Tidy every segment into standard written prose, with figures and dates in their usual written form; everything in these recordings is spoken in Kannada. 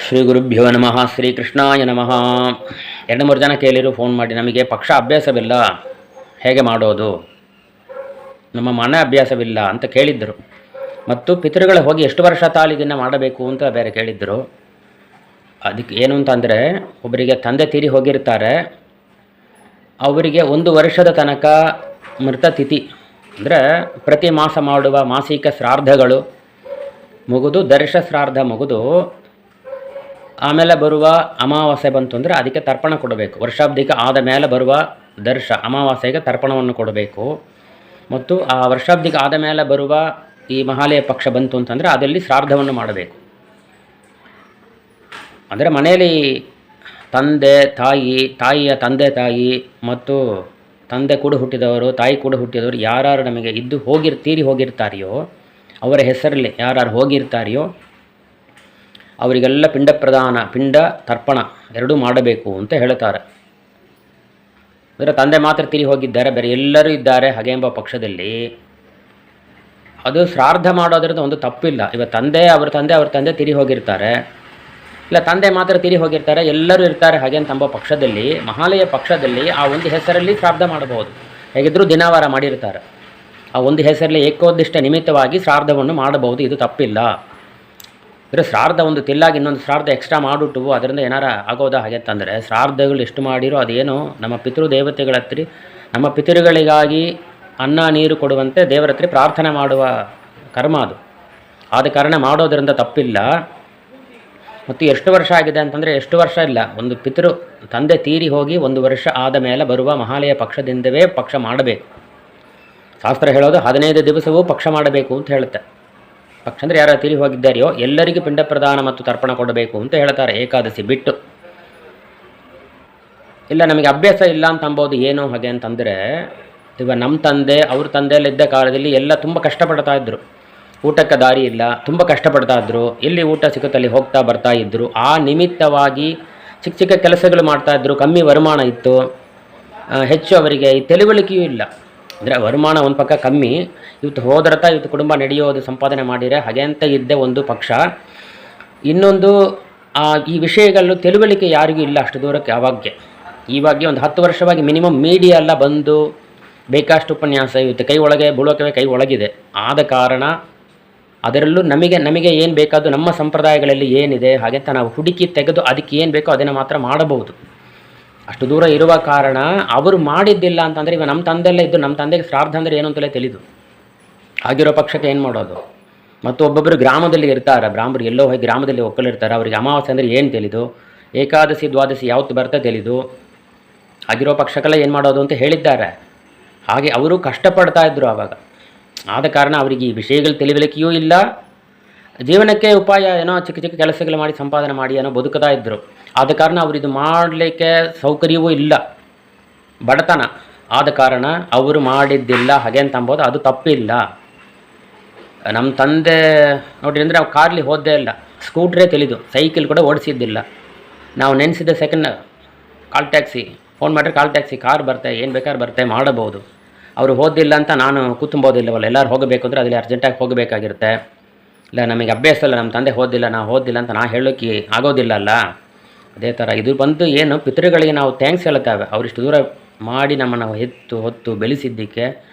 ಶ್ರೀ ಗುರುಭ್ಯೋ ನಮಃ. ಶ್ರೀಕೃಷ್ಣಾಯ ನಮಃ. 2-3 ಜನ ಕೇಳಿರು ಫೋನ್ ಮಾಡಿ, ನಮಗೆ ಪಕ್ಷ ಅಭ್ಯಾಸವಿಲ್ಲ, ಹೇಗೆ ಮಾಡೋದು, ನಮ್ಮ ಮನೆ ಅಭ್ಯಾಸವಿಲ್ಲ ಅಂತ ಕೇಳಿದ್ದರು. ಮತ್ತು ಪಿತೃಗಳು ಹೋಗಿ ಎಷ್ಟು ವರ್ಷ ತಾಳಿದಿನ ಮಾಡಬೇಕು ಅಂತ ಬೇರೆ ಕೇಳಿದ್ದರು. ಅದಕ್ಕೆ ಏನು ಅಂತಂದರೆ, ಒಬ್ಬರಿಗೆ ತಂದೆ ತೀರಿ ಹೋಗಿರ್ತಾರೆ, ಅವರಿಗೆ 1 ವರ್ಷದ ತನಕ ಮೃತ ತಿಥಿ ಅಂದರೆ ಪ್ರತಿ ಮಾಸ ಮಾಡುವ ಮಾಸಿಕ ಶ್ರಾದ್ದಗಳು ಮುಗಿದು, ದರ್ಶ ಶ್ರಾದ್ದ ಮುಗಿದು ಆಮೇಲೆ ಬರುವ ಅಮಾವಾಸ್ಯೆ ಬಂತು ಅಂದರೆ ಅದಕ್ಕೆ ತರ್ಪಣ ಕೊಡಬೇಕು. ವರ್ಷಾಬ್ದಿಕ ಆದ ಮೇಲೆ ಬರುವ ದರ್ಶ ಅಮಾವಾಸ್ಯೆಗೆ ತರ್ಪಣವನ್ನು ಕೊಡಬೇಕು. ಮತ್ತು ಆ ವರ್ಷಾಬ್ದಿಕ ಆದ ಮೇಲೆ ಬರುವ ಈ ಮಹಾಲಯ ಪಕ್ಷ ಬಂತು ಅಂತಂದರೆ ಅದರಲ್ಲಿ ಶ್ರಾದ್ದವನ್ನು ಮಾಡಬೇಕು. ಅಂದರೆ ಮನೆಯಲ್ಲಿ ತಂದೆ ತಾಯಿ, ತಾಯಿಯ ತಂದೆ ತಾಯಿ ಮತ್ತು ತಂದೆ ಕೂಡ ಹುಟ್ಟಿದವರು, ತಾಯಿ ಕೂಡ ಹುಟ್ಟಿದವರು ಯಾರು ನಮಗೆ ಇದ್ದು ತೀರಿ ಹೋಗಿರ್ತಾರೆಯೋ, ಅವರ ಹೆಸರಲ್ಲಿ ಯಾರು ಹೋಗಿರ್ತಾರೆಯೋ ಅವರಿಗೆಲ್ಲ ಪಿಂಡ ಪ್ರದಾನ, ಪಿಂಡ ತರ್ಪಣ ಎರಡೂ ಮಾಡಬೇಕು ಅಂತ ಹೇಳ್ತಾರೆ. ಅಂದರೆ ತಂದೆ ಮಾತ್ರ ತೀರಿ ಹೋಗಿದ್ದಾರೆ, ಬೇರೆ ಎಲ್ಲರೂ ಇದ್ದಾರೆ ಹಾಗೆ ಎಂಬ ಪಕ್ಷದಲ್ಲಿ ಅದು ಶ್ರಾದ್ದ ಮಾಡೋದ್ರಿಂದ ಒಂದು ತಪ್ಪಿಲ್ಲ. ಇವಾಗ ಅವ್ರ ತಂದೆ ತೀರಿ ಹೋಗಿರ್ತಾರೆ, ಇಲ್ಲ ತಂದೆ ಮಾತ್ರ ತೀರಿ ಹೋಗಿರ್ತಾರೆ, ಎಲ್ಲರೂ ಇರ್ತಾರೆ ಹಾಗೆ ಅಂತಂಬ ಪಕ್ಷದಲ್ಲಿ, ಮಹಾಲಯ ಪಕ್ಷದಲ್ಲಿ ಆ ಒಂದು ಹೆಸರಲ್ಲಿ ಶ್ರಾದ್ದ ಮಾಡಬಹುದು. ಹೇಗಿದ್ದರೂ ದಿನವಾರ ಮಾಡಿರ್ತಾರೆ, ಆ ಒಂದು ಹೆಸರಲ್ಲಿ ಏಕೋದಿಷ್ಟ ನಿಮಿತ್ತವಾಗಿ ಶ್ರಾದ್ದವನ್ನು ಮಾಡಬಹುದು, ಇದು ತಪ್ಪಿಲ್ಲ. ಅಂದರೆ ಶ್ರಾದ್ದ ಒಂದು ತಿಲ್ಲಾಗಿ ಇನ್ನೊಂದು ಶ್ರಾದ್ದ ಎಕ್ಸ್ಟ್ರಾ ಮಾಡಿಬಿಟ್ಟು ಅದರಿಂದ ಏನಾರ ಆಗೋದಾ ಹಾಗೆ ಅಂತಂದರೆ, ಶ್ರಾದ್ದಗಳು ಎಷ್ಟು ಮಾಡಿರೋ ಅದೇನು ನಮ್ಮ ಪಿತೃದೇವತೆಗಳ ಹತ್ರ, ನಮ್ಮ ಪಿತೃಗಳಿಗಾಗಿ ಅನ್ನ ನೀರು ಕೊಡುವಂತೆ ದೇವರ ಹತ್ರ ಪ್ರಾರ್ಥನೆ ಮಾಡುವ ಕರ್ಮ ಅದು. ಆದ ಕಾರಣ ಮಾಡೋದರಿಂದ ತಪ್ಪಿಲ್ಲ. ಮತ್ತು ಎಷ್ಟು ವರ್ಷ ಆಗಿದೆ ಅಂತಂದರೆ, ಎಷ್ಟು ವರ್ಷ ಇಲ್ಲ, ಒಂದು ತಂದೆ ತೀರಿ ಹೋಗಿ 1 ವರ್ಷ ಆದ ಮೇಲೆ ಬರುವ ಮಹಾಲಯ ಪಕ್ಷದಿಂದವೇ ಪಕ್ಷ ಮಾಡಬೇಕು. ಶಾಸ್ತ್ರ ಹೇಳೋದು 15 ದಿವಸವೂ ಪಕ್ಷ ಮಾಡಬೇಕು ಅಂತ ಹೇಳುತ್ತೆ. ಪಕ್ಷ ಅಂದರೆ ಯಾರು ತೀರಿ ಹೋಗಿದ್ದಾರೆಯೋ ಎಲ್ಲರಿಗೂ ಪಿಂಡ ಪ್ರದಾನ ಮತ್ತು ತರ್ಪಣ ಕೊಡಬೇಕು ಅಂತ ಹೇಳ್ತಾರೆ, ಏಕಾದಶಿ ಬಿಟ್ಟು. ಇಲ್ಲ ನಮಗೆ ಅಭ್ಯಾಸ ಇಲ್ಲ ಅಂತ ಅಂಬೋದು ಏನು ಹಾಗೆ ಅಂತಂದರೆ, ಇವಾಗ ನಮ್ಮ ತಂದೆ ಅವ್ರ ತಂದೆಯಲ್ಲಿದ್ದ ಕಾಲದಲ್ಲಿ ಎಲ್ಲ ತುಂಬ ಕಷ್ಟಪಡ್ತಾ ಇದ್ದರು, ಊಟಕ್ಕೆ ದಾರಿ ಇಲ್ಲ, ತುಂಬ ಕಷ್ಟಪಡ್ತಾ ಇದ್ದರು, ಎಲ್ಲಿ ಊಟ ಸಿಗುತ್ತಲ್ಲಿ ಹೋಗ್ತಾ ಬರ್ತಾ ಇದ್ದರು. ಆ ನಿಮಿತ್ತವಾಗಿ ಚಿಕ್ಕ ಚಿಕ್ಕ ಕೆಲಸಗಳು ಮಾಡ್ತಾಯಿದ್ರು, ಕಮ್ಮಿ ವರಮಾನ ಇತ್ತು, ಹೆಚ್ಚು ಅವರಿಗೆ ಈ ತಿಳುವಳಿಕೆಯೂ ಇಲ್ಲ. ಅಂದರೆ ವರಮಾನ ಒಂದು ಪಕ್ಕ ಕಮ್ಮಿ, ಇವತ್ತು ಹೋದ್ರತ ಇವತ್ತು ಕುಟುಂಬ ನಡೆಯೋದು, ಸಂಪಾದನೆ ಮಾಡಿದರೆ ಹಾಗೆ ಅಂತ ಇದ್ದೆ ಒಂದು ಪಕ್ಷ. ಇನ್ನೊಂದು ಈ ವಿಷಯಗಳು ತಿಳುವಳಿಕೆ ಯಾರಿಗೂ ಇಲ್ಲ ಅಷ್ಟು ದೂರಕ್ಕೆ. ಇವಾಗ ಒಂದು 10 ವರ್ಷವಾಗಿ ಮಿನಿಮಮ್ ಮೀಡಿಯಾ ಎಲ್ಲ ಬಂದು ಬೇಕಷ್ಟು ಉಪನ್ಯಾಸ ಇವತ್ತು ಕೈ ಒಳಗೆ ಬೀಳೋಕೆ ಕೈ ಒಳಗಿದೆ. ಆದ ಕಾರಣ ಅದರಲ್ಲೂ ನಮಗೆ ಏನು ಬೇಕಾದರೂ ನಮ್ಮ ಸಂಪ್ರದಾಯಗಳಲ್ಲಿ ಏನಿದೆ ಹಾಗೆಂತ ನಾವು ಹುಡುಕಿ ತೆಗೆದು ಅದಕ್ಕೆ ಏನು ಬೇಕೋ ಅದನ್ನು ಮಾತ್ರ ಮಾಡಬಹುದು. ಅಷ್ಟು ದೂರ ಇರುವ ಕಾರಣ ಅವರು ಮಾಡಿದ್ದಿಲ್ಲ ಅಂತಂದರೆ, ಇವಾಗ ನಮ್ಮ ತಂದೆಲ್ಲ ಇದ್ದು ನಮ್ಮ ತಂದೆಗೆ ಶ್ರಾದ್ದ ಅಂದರೆ ಏನು ಅಂತಲೇ ತಿಳಿದು ಆಗಿರೋ ಪಕ್ಷಕ್ಕೆ ಏನು ಮಾಡೋದು. ಮತ್ತು ಒಬ್ಬೊಬ್ಬರು ಗ್ರಾಮದಲ್ಲಿ ಇರ್ತಾರೆ, ಬ್ರಾಹ್ಮರು ಎಲ್ಲೋ ಹೋಗಿ ಗ್ರಾಮದಲ್ಲಿ ಒಕ್ಕಲಿರ್ತಾರೆ, ಅವರಿಗೆ ಅಮಾವಾಸ್ಯೆ ಅಂದರೆ ಏನು ತಿಳಿದು, ಏಕಾದಶಿ ದ್ವಾದಶಿ ಯಾವತ್ತು ಬರ್ತಾ ತಿಳಿದು ಆಗಿರೋ ಪಕ್ಷಕ್ಕೆಲ್ಲ ಏನು ಮಾಡೋದು ಅಂತ ಹೇಳಿದ್ದಾರೆ. ಹಾಗೆ ಅವರು ಕಷ್ಟಪಡ್ತಾ ಇದ್ದರು ಆವಾಗ. ಆದ ಕಾರಣ ಅವರಿಗೆ ಈ ವಿಷಯಗಳು ತಿಳಿವಲಿಕೆಯೂ ಇಲ್ಲ, ಜೀವನಕ್ಕೆ ಉಪಾಯ ಏನೋ ಚಿಕ್ಕ ಚಿಕ್ಕ ಕೆಲಸಗಳು ಮಾಡಿ ಸಂಪಾದನೆ ಮಾಡಿ ಏನೋ ಬದುಕ್ತಾ ಇದ್ದರು. ಆದ ಕಾರಣ ಅವರಿದು ಮಾಡಲಿಕ್ಕೆ ಸೌಕರ್ಯವೂ ಇಲ್ಲ, ಬಡತನ. ಆದ ಕಾರಣ ಅವರು ಮಾಡಿದ್ದಿಲ್ಲ ಹಾಗೆ ಅಂತ ಅಂಬೋದು ಅದು ತಪ್ಪಿಲ್ಲ. ನಮ್ಮ ತಂದೆ ನೋಡಿರಿ ಅಂದರೆ ಅವ್ರು ಕಾರ್ಲಿ ಹೋದೇ ಇಲ್ಲ, ಸ್ಕೂಟ್ರೇ ತಿಳಿದು, ಸೈಕಲ್ ಕೂಡ ಓಡಿಸಿದ್ದಿಲ್ಲ. ನಾವು ನೆನೆಸಿದ ಸೆಕೆಂಡ್ ಕಾಲ್ ಟ್ಯಾಕ್ಸಿ ಫೋನ್ ಮಾಡಿದ್ರೆ ಕಾಲ್ ಟ್ಯಾಕ್ಸಿ ಕಾರ್ ಬರ್ತೆ, ಏನು ಬೇಕಾದ್ರೆ ಬರ್ತೆ ಮಾಡಬಹುದು. ಅವರು ಹೋದಿಲ್ಲ ಅಂತ ನಾನು ಕೂತುಂಬೋದಿಲ್ಲವಲ್ಲ, ಎಲ್ಲರೂ ಹೋಗಬೇಕು ಅಂದರೆ ಅದರಲ್ಲಿ ಅರ್ಜೆಂಟಾಗಿ ಹೋಗಬೇಕಾಗಿರುತ್ತೆ. ಇಲ್ಲ ನಮಗೆ ಅಭ್ಯಾಸ ಇಲ್ಲ, ನಮ್ಮ ತಂದೆ ಹೋದಿಲ್ಲ ಅಂತ ನಾ ಹೇಳೋಕ್ಕೆ ಆಗೋದಿಲ್ಲ ಅಲ್ಲ. ಅದೇ ಥರ ಇದು ಬಂದು ಏನು ಪಿತೃಗಳಿಗೆ ನಾವು ಥ್ಯಾಂಕ್ಸ್ ಹೇಳ್ತೇವೆ, ಅವರಿಷ್ಟು ದೂರ ಮಾಡಿ ನಮ್ಮನ್ನು ಹೊತ್ತು ಬೆಳೆಸಿದ್ದಕ್ಕೆ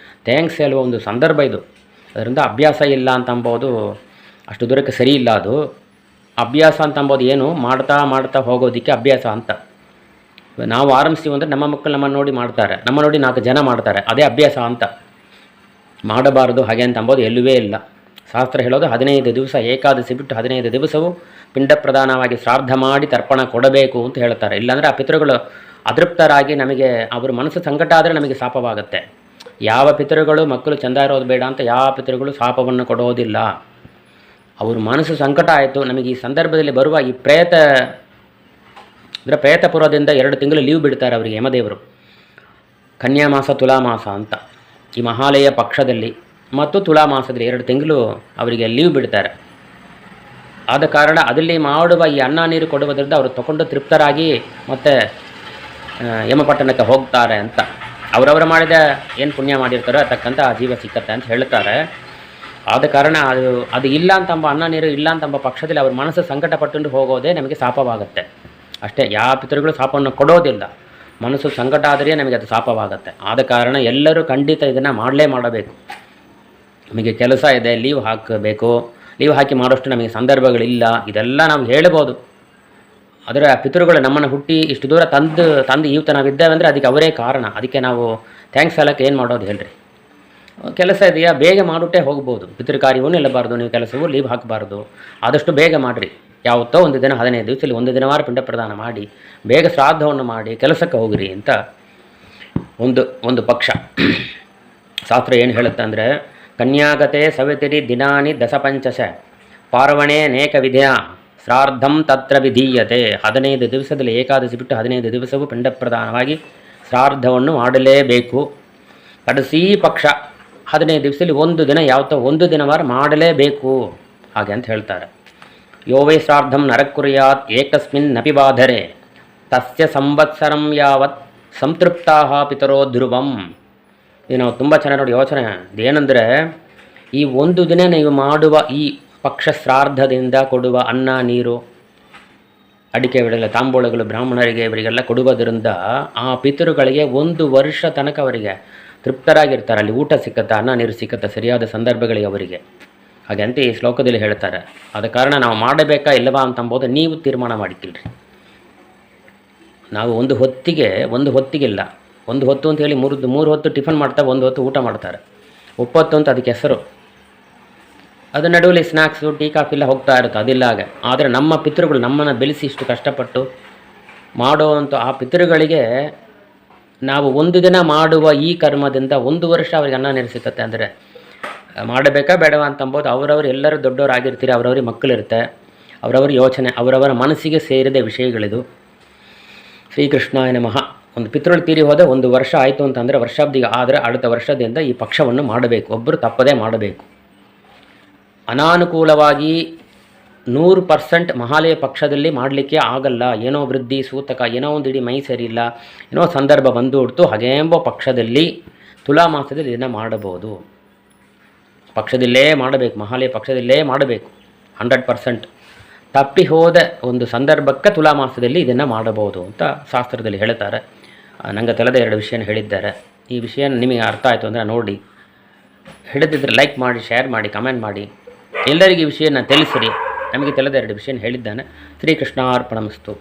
ಥ್ಯಾಂಕ್ಸ್ ಹೇಳುವ ಒಂದು ಸಂದರ್ಭ ಇದು. ಅದರಿಂದ ಅಭ್ಯಾಸ ಇಲ್ಲ ಅಂತ ಅಂಬೋದು ಅಷ್ಟು ದೂರಕ್ಕೆ ಸರಿ ಇಲ್ಲ. ಅದು ಅಭ್ಯಾಸ ಅಂತ ಅಂಬೋದು ಏನು ಮಾಡ್ತಾ ಹೋಗೋದಕ್ಕೆ ಅಭ್ಯಾಸ ಅಂತ. ನಾವು ಆರಂಭಿಸ್ತೀವಿ ಅಂದರೆ ನಮ್ಮ ಮಕ್ಕಳು ನಮ್ಮನ್ನು ನೋಡಿ ಮಾಡ್ತಾರೆ, ನಮ್ಮ ನೋಡಿ 4 ಜನ ಮಾಡ್ತಾರೆ, ಅದೇ ಅಭ್ಯಾಸ ಅಂತ. ಮಾಡಬಾರ್ದು ಹಾಗೆ ಅಂತ ಅಂಬೋದು ಎಲ್ಲವೇ ಇಲ್ಲ. ಶಾಸ್ತ್ರ ಹೇಳೋದು 15 ದಿವಸ ಏಕಾದಶಿ ಬಿಟ್ಟು 15 ದಿವಸವೂ ಪಿಂಡ ಪ್ರದಾನವಾಗಿ ಶ್ರಾದ್ದ ಮಾಡಿ ತರ್ಪಣ ಕೊಡಬೇಕು ಅಂತ ಹೇಳ್ತಾರೆ. ಇಲ್ಲಾಂದರೆ ಆ ಪಿತೃಗಳು ಅದೃಪ್ತರಾಗಿ ನಮಗೆ ಅವ್ರ ಮನಸ್ಸು ಸಂಕಟ ಆದರೆ ನಮಗೆ ಶಾಪವಾಗುತ್ತೆ. ಯಾವ ಪಿತೃಗಳು ಮಕ್ಕಳು ಚೆಂದ ಇರೋದು ಬೇಡ ಅಂತ ಯಾವ ಪಿತೃಗಳು ಶಾಪವನ್ನು ಕೊಡೋದಿಲ್ಲ. ಅವ್ರ ಮನಸ್ಸು ಸಂಕಟ ಆಯಿತು, ನಮಗೆ ಈ ಸಂದರ್ಭದಲ್ಲಿ ಬರುವ ಈ ಪ್ರೇತಪುರದಿಂದ 2 ತಿಂಗಳು ಲೀವ್ ಬಿಡ್ತಾರೆ ಅವರಿಗೆ ಯಮದೇವರು, ಕನ್ಯಾಮಾಸ ತುಲಾಮಾಸ ಅಂತ. ಈ ಮಹಾಲಯ ಪಕ್ಷದಲ್ಲಿ ಮತ್ತು ತುಲಾಮಾಸದಲ್ಲಿ 2 ತಿಂಗಳು ಅವರಿಗೆ ಲೀವ್ ಬಿಡ್ತಾರೆ. ಆದ ಕಾರಣ ಅದರಲ್ಲಿ ಮಾಡುವ ಈ ಅನ್ನ ನೀರು ಕೊಡುವುದರಿಂದ ಅವರು ತಗೊಂಡು ತೃಪ್ತರಾಗಿ ಮತ್ತು ಯಮಪಟ್ಟಣಕ್ಕೆ ಹೋಗ್ತಾರೆ ಅಂತ. ಅವರವರು ಮಾಡಿದ ಏನು ಪುಣ್ಯ ಮಾಡಿರ್ತಾರೋ ಅದಕ್ಕಂತ ಆ ಜೀವ ಸಿಕ್ಕತ್ತೆ ಅಂತ ಹೇಳ್ತಾರೆ. ಆದ ಕಾರಣ ಅದು ಇಲ್ಲ ಅಂತಂಬ ಅನ್ನ ನೀರು ಇಲ್ಲ ಅಂತಂಬ ಪಕ್ಷದಲ್ಲಿ ಅವ್ರ ಮನಸ್ಸು ಸಂಕಟಪಟ್ಟು ಹೋಗೋದೇ ನಮಗೆ ಶಾಪವಾಗುತ್ತೆ ಅಷ್ಟೇ. ಯಾವ ಪಿತೃಗಳು ಶಾಪವನ್ನು ಕೊಡೋದಿಲ್ಲ, ಮನಸ್ಸು ಸಂಕಟ ಆದರೆ ನಮಗೆ ಅದು ಶಾಪವಾಗುತ್ತೆ. ಆದ ಕಾರಣ ಎಲ್ಲರೂ ಖಂಡಿತ ಇದನ್ನು ಮಾಡಬೇಕು. ನಮಗೆ ಕೆಲಸ ಇದೆ, ಲೀವ್ ಹಾಕಬೇಕು, ಲೀವ್ ಹಾಕಿ ಮಾಡೋಷ್ಟು ನಮಗೆ ಸಂದರ್ಭಗಳಿಲ್ಲ, ಇದೆಲ್ಲ ನಾವು ಹೇಳ್ಬೋದು. ಅದರ ಪಿತೃಗಳು ನಮ್ಮನ್ನು ಹುಟ್ಟಿ ಇಷ್ಟು ದೂರ ತಂದು ಇವತ್ತು ನಾವಿದ್ದೇವೆ ಅಂದರೆ ಅದಕ್ಕೆ ಅವರೇ ಕಾರಣ. ಅದಕ್ಕೆ ನಾವು ಥ್ಯಾಂಕ್ಸ್ ಹೇಳೋಕ್ಕೆ ಏನು ಮಾಡೋದು ಹೇಳ್ರಿ. ಕೆಲಸ ಇದೆಯಾ, ಬೇಗ ಮಾಡಿಬಿಟ್ಟೇ ಹೋಗ್ಬೋದು. ಪಿತೃಕಾರ್ಯವೂ ನಿಲ್ಲಬಾರ್ದು, ನೀವು ಕೆಲಸವೂ ಲೀವ್ ಹಾಕಬಾರ್ದು, ಆದಷ್ಟು ಬೇಗ ಮಾಡಿರಿ. ಯಾವತ್ತೋ ಒಂದು ದಿನ 15 ದಿವಸದಲ್ಲಿ ಒಂದು ದಿನವಾರ ಪಿಂಡ ಪ್ರದಾನ ಮಾಡಿ ಬೇಗ ಶ್ರಾದ್ದವನ್ನು ಮಾಡಿ ಕೆಲಸಕ್ಕೆ ಹೋಗ್ರಿ ಅಂತ ಒಂದು ಪಕ್ಷ. ಶಾಸ್ತ್ರ ಏನು ಹೇಳುತ್ತೆ ಅಂದರೆ, ಕನ್ಯಾಗತೆ ಸವಿತಿರಿ ದಿನಾನಿ ದಶಪಂಚಶ ಪಾರ್ವಣೆ ಅನೇಕ ವಿಧಯ ಶ್ರಾದ್ದಂ ತತ್ರ ವಿಧೀಯತೆ. 15 ದಿವಸದಲ್ಲಿ ಏಕಾದಶಿ ಬಿಟ್ಟು 15 ದಿವಸವೂ ಪಿಂಡ ಪ್ರದಾನವಾಗಿ ಶ್ರಾದ್ದವನ್ನು ಮಾಡಲೇಬೇಕು. ಕಡಸಿ ಪಕ್ಷ 15 ದಿವಸದಲ್ಲಿ ಒಂದು ದಿನ ಯಾವತ್ತೋ ಒಂದು ದಿನವಾರ ಮಾಡಲೇಬೇಕು ಹಾಗೆ ಅಂತ ಹೇಳ್ತಾರೆ. ಯೋ ವೈ ಶ್ರಾದ್ದಂ ನರಕುರ್ಯಾತ್ ಏಕಸ್ಮಿನ್ ನಪಿ ಬಾಧರೆ ತಸ್ಯ ಸಂವತ್ಸರಂ ಯಾವತ್ ಸಂತೃಪ್ತಾ ಪಿತರೋ ಧ್ರುವಂ. ಇದು ನಾವು ತುಂಬ ಚೆನ್ನಾಗಿ ನೋಡಿ ಯೋಚನೆ ಇದೇನೆಂದರೆ, ಈ ಒಂದು ದಿನ ನೀವು ಮಾಡುವ ಈ ಪಕ್ಷ ಶ್ರಾದ್ದದಿಂದ ಕೊಡುವ ಅನ್ನ ನೀರು ಅಡಿಕೆ ಬಿಡಲ್ಲ ತಾಂಬೂಲಗಳು ಬ್ರಾಹ್ಮಣರಿಗೆ ಇವರಿಗೆಲ್ಲ ಕೊಡುವುದರಿಂದ ಆ ಪಿತೃಗಳಿಗೆ ಒಂದು ವರ್ಷ ತನಕ ಅವರಿಗೆ ತೃಪ್ತರಾಗಿರ್ತಾರೆ. ಅಲ್ಲಿ ಊಟ ಸಿಕ್ಕತ್ತಾ, ಅನ್ನ ನೀರು ಸಿಕ್ಕತ್ತಾ ಸರಿಯಾದ ಸಂದರ್ಭಗಳಿಗೆ ಅವರಿಗೆ. ಹಾಗೆ ಅಂತ ಈ ಶ್ಲೋಕದಲ್ಲಿ ಹೇಳ್ತಾರೆ. ಆದ ಕಾರಣ ನಾವು ಮಾಡಬೇಕಾ ಇಲ್ಲವಾ ಅಂತಂಬೋದು ನೀವು ತೀರ್ಮಾನ ಮಾಡಿಕ್ಕಿಲ್ರಿ. ನಾವು ಒಂದು ಹೊತ್ತಿಗಿಲ್ಲ, ಒಂದು ಹೊತ್ತು ಅಂತೇಳಿ ಮೂರು ಹೊತ್ತು ಟಿಫನ್ ಮಾಡ್ತಾರೆ, ಒಂದು ಹೊತ್ತು ಊಟ ಮಾಡ್ತಾರೆ. ಒಪ್ಪತ್ತು ಅಂತ ಅದಕ್ಕೆ ಹೆಸರು. ಅದು ನಡುವಲ್ಲಿ ಸ್ನ್ಯಾಕ್ಸು ಟೀ ಕಾಫಿ ಎಲ್ಲ ಹೋಗ್ತಾ ಇರುತ್ತೆ, ಅದಿಲ್ಲ ಹಾಗೆ. ಆದರೆ ನಮ್ಮ ಪಿತೃಗಳು ನಮ್ಮನ್ನು ಬೆಳೆಸಿ ಇಷ್ಟು ಕಷ್ಟಪಟ್ಟು ಮಾಡುವಂಥ ಆ ಪಿತೃಗಳಿಗೆ ನಾವು ಒಂದು ದಿನ ಮಾಡುವ ಈ ಕರ್ಮದಿಂದ ಒಂದು ವರ್ಷ ಅವ್ರಿಗೆ ಅನ್ನ ನೀರು ಸಿಕ್ಕತ್ತೆ. ಅಂದರೆ ಮಾಡಬೇಕಾ ಬೇಡವಾ ಅಂತಂಬೋದು ಅವರವರು ಎಲ್ಲರೂ ದೊಡ್ಡವರಾಗಿರ್ತೀರಿ, ಅವರವ್ರಿಗೆ ಮಕ್ಕಳಿರುತ್ತೆ, ಅವರವ್ರ ಯೋಚನೆ ಅವರವರ ಮನಸ್ಸಿಗೆ ಸೇರಿದ ವಿಷಯಗಳಿದು. ಶ್ರೀಕೃಷ್ಣಾಯ ನಮಃ. ಒಂದು ಪಿತೃಗಳು ತೀರಿ ಹೋದ ಒಂದು ವರ್ಷ ಆಯಿತು ಅಂತಂದರೆ ವರ್ಷಾಬ್ದಿಗೆ ಆದರೆ அடுத்த ವರ್ಷದಿಂದ ಈ ಪಕ್ಷವನ್ನು ಮಾಡಬೇಕು, ಒಬ್ಬರು ತಪ್ಪದೇ ಮಾಡಬೇಕು. ಅನಾನುಕೂಲವಾಗಿ 100% ಮಹಾಲಯ ಪಕ್ಷದಲ್ಲಿ ಮಾಡಲಿಕ್ಕೆ ಆಗಲ್ಲ. ಏನೋ ವೃದ್ಧಿ ಸೂತಕ, ಏನೋ ಒಂದು ಇಡೀ ಮೈ ಸರಿಯಿಲ್ಲ, ಏನೋ ಸಂದರ್ಭ ಬಂದು ಹೊಡ್ತು ಹಾಗೆಂಬ ಪಕ್ಷದಲ್ಲಿ ತುಲಾ ಮಾಸದಲ್ಲಿ ಇದನ್ನು ಮಾಡಬಹುದು. ಪಕ್ಷದಲ್ಲೇ ಮಾಡಬೇಕು, ಮಹಾಲಯ ಪಕ್ಷದಲ್ಲೇ ಮಾಡಬೇಕು 100%. ತಪ್ಪಿ ಹೋದ ಒಂದು ಸಂದರ್ಭಕ್ಕೆ ತುಲಾ ಮಾಸದಲ್ಲಿ ಇದನ್ನು ಮಾಡಬಹುದು ಅಂತ ಶಾಸ್ತ್ರದಲ್ಲಿ ಹೇಳ್ತಾರೆ. ನನಗೆ ತಿಳಿದ 2 ವಿಷಯನ ಹೇಳಿದ್ದಾರೆ. ಈ ವಿಷಯ ನಿಮಗೆ ಅರ್ಥ ಆಯಿತು ಅಂದರೆ ನೋಡಿ, ಹಿಡಿದಿದ್ರೆ ಲೈಕ್ ಮಾಡಿ, ಶೇರ್ ಮಾಡಿ, ಕಮೆಂಟ್ ಮಾಡಿ, ಎಲ್ಲರಿಗೆ ಈ ವಿಷಯನ ತಿಳಿಸಿರಿ. ನಮಗೆ ತಿಳಿದ 2 ವಿಷಯನ ಹೇಳಿದ್ದಾನೆ. ಶ್ರೀಕೃಷ್ಣಾರ್ಪಣಮಸ್ತು.